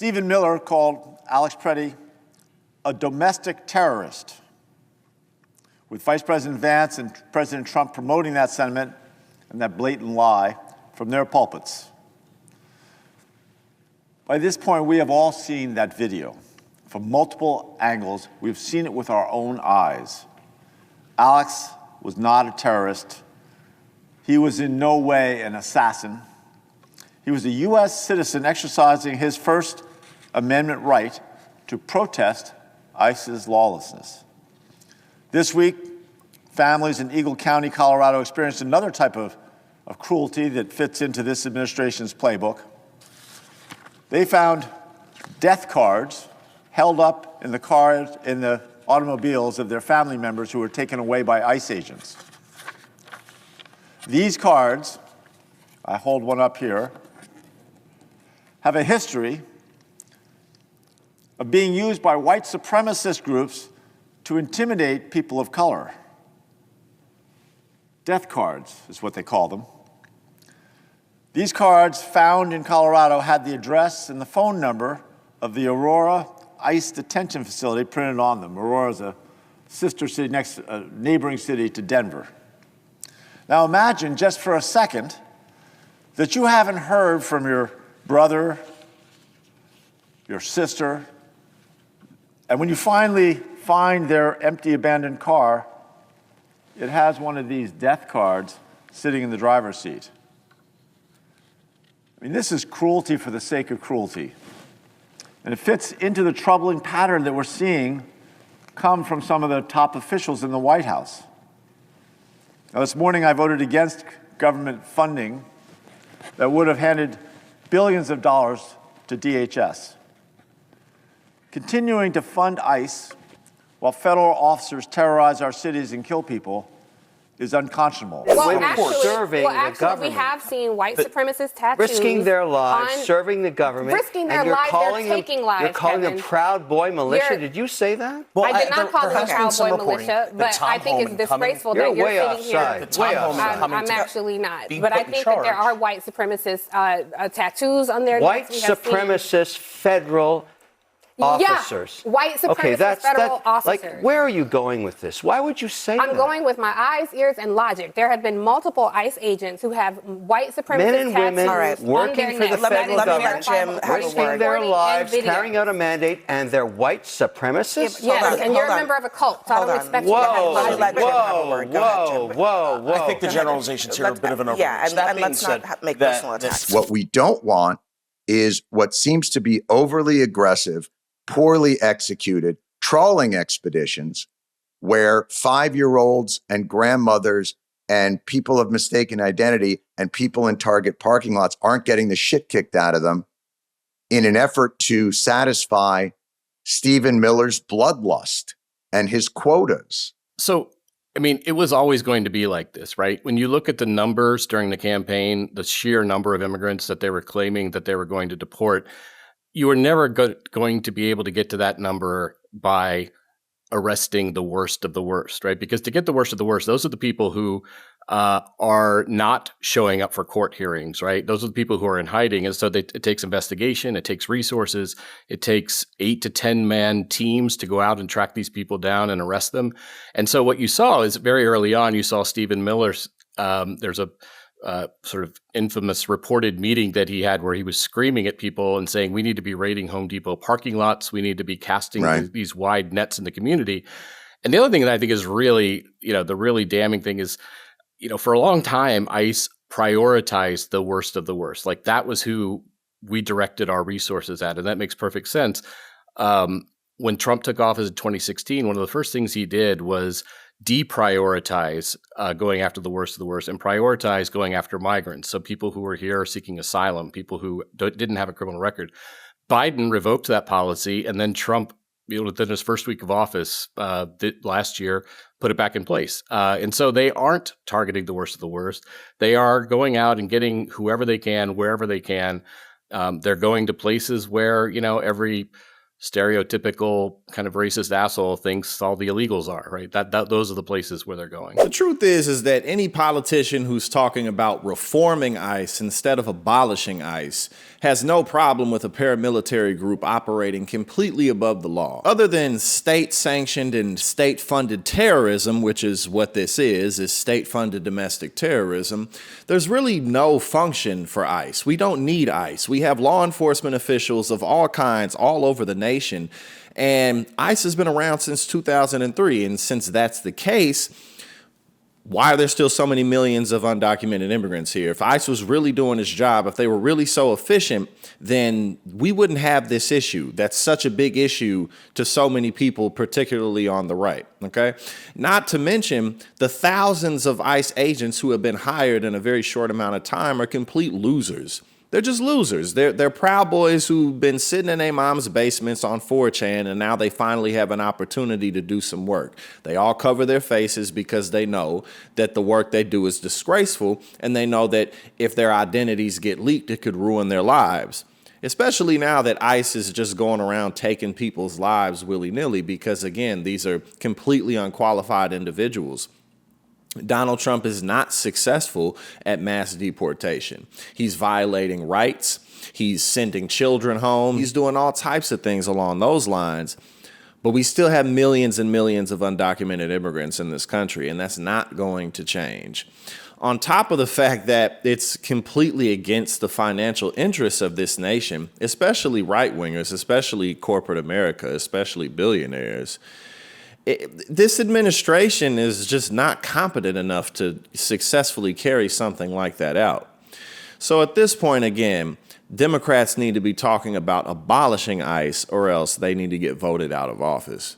Stephen Miller called Alex Preddy a domestic terrorist, with Vice President Vance and President Trump promoting that sentiment and that blatant lie from their pulpits. By this point, we have all seen that video from multiple angles. We've seen it with our own eyes. Alex was not a terrorist. He was in no way an assassin. He was a U.S. citizen exercising his First Amendment right to protest ICE's lawlessness. This week, families in Eagle County, Colorado, experienced another type of cruelty that fits into this administration's playbook. They found death cards held up in the automobiles of their family members who were taken away by ICE agents. These cards, I hold one up here, have a history of being used by white supremacist groups to intimidate people of color. Death cards is what they call them. These cards found in Colorado had the address and the phone number of the Aurora ICE detention facility printed on them. Aurora is a sister city, neighboring city to Denver. Now imagine just for a second that you haven't heard from your brother, your sister, and when you finally find their empty, abandoned car, it has one of these death cards sitting in the driver's seat. I mean, this is cruelty for the sake of cruelty. And it fits into the troubling pattern that we're seeing come from some of the top officials in the White House. Now, this morning, I voted against government funding that would have handed billions of dollars to DHS. Continuing to fund ICE while federal officers terrorize our cities and kill people is unconscionable. Well, actually, we have seen white supremacist tattoos risking their lives, serving the government. Risking their lives, they're taking lives, You're calling them Proud Boy militia. Did you say that? Well, I did not call them Proud Boy militia, but I think it's disgraceful that you're sitting here. I'm actually not. But I think that there are white supremacist tattoos on their necks. White supremacist federal officers. Yeah, white supremacist federal officers. Like, where are you going with this? Why would you say that? I'm going with my eyes, ears, and logic. There have been multiple ICE agents who have white supremacist men and women tattoos working for the federal government, risking their lives, carrying out a mandate, and they're white supremacists? Yes, and you're a member of a cult, so I don't expect you to have logic. Whoa. I think the generalizations here are a bit of an overreach. Yeah, and let's not make personal attacks. What we don't want is what seems to be overly aggressive, poorly executed trawling expeditions where 5-year-olds and grandmothers and people of mistaken identity and people in Target parking lots aren't getting the shit kicked out of them in an effort to satisfy Stephen Miller's bloodlust and his quotas. So, I mean, it was always going to be like this, right? When you look at the numbers during the campaign, the sheer number of immigrants that they were claiming that they were going to deport, you were never going to be able to get to that number by arresting the worst of the worst, right? Because to get the worst of the worst, those are the people who are not showing up for court hearings, right? Those are the people who are in hiding. And so it takes investigation, it takes resources, it takes 8 to 10 man teams to go out and track these people down and arrest them. And so what you saw is very early on, you saw Stephen Miller's, there's a sort of infamous reported meeting that he had where he was screaming at people and saying, we need to be raiding Home Depot parking lots. We need to be casting these wide nets in the community. And the other thing that I think is really, the really damning thing is, for a long time, ICE prioritized the worst of the worst. Like that was who we directed our resources at. And that makes perfect sense. When Trump took office in 2016, one of the first things he did was deprioritize going after the worst of the worst and prioritize going after migrants. So people who were here seeking asylum, people who didn't have a criminal record. Biden revoked that policy, and then Trump, within his first week of office last year, put it back in place. And so they aren't targeting the worst of the worst. They are going out and getting whoever they can, wherever they can. They're going to places where, every stereotypical kind of racist asshole thinks all the illegals are, right? Those are the places where they're going. The truth is that any politician who's talking about reforming ICE instead of abolishing ICE has no problem with a paramilitary group operating completely above the law. Other than state-sanctioned and state-funded terrorism, which is what this is state-funded domestic terrorism, there's really no function for ICE. We don't need ICE. We have law enforcement officials of all kinds all over the nation, and ICE has been around since 2003, and since that's the case, why are there still so many millions of undocumented immigrants here? If ICE was really doing its job, if they were really so efficient, then we wouldn't have this issue. That's such a big issue to so many people, particularly on the right, okay? Not to mention the thousands of ICE agents who have been hired in a very short amount of time are complete losers. They're just losers. They're Proud Boys who've been sitting in their mom's basements on 4chan, and now they finally have an opportunity to do some work. They all cover their faces because they know that the work they do is disgraceful, and they know that if their identities get leaked, it could ruin their lives. Especially now that ICE is just going around taking people's lives willy-nilly because, again, these are completely unqualified individuals. Donald Trump is not successful at mass deportation. He's violating rights. He's sending children home. He's doing all types of things along those lines. But we still have millions and millions of undocumented immigrants in this country, and that's not going to change. On top of the fact that it's completely against the financial interests of this nation, especially right-wingers, especially corporate America, especially billionaires, this administration is just not competent enough to successfully carry something like that out. So at this point, again, Democrats need to be talking about abolishing ICE or else they need to get voted out of office.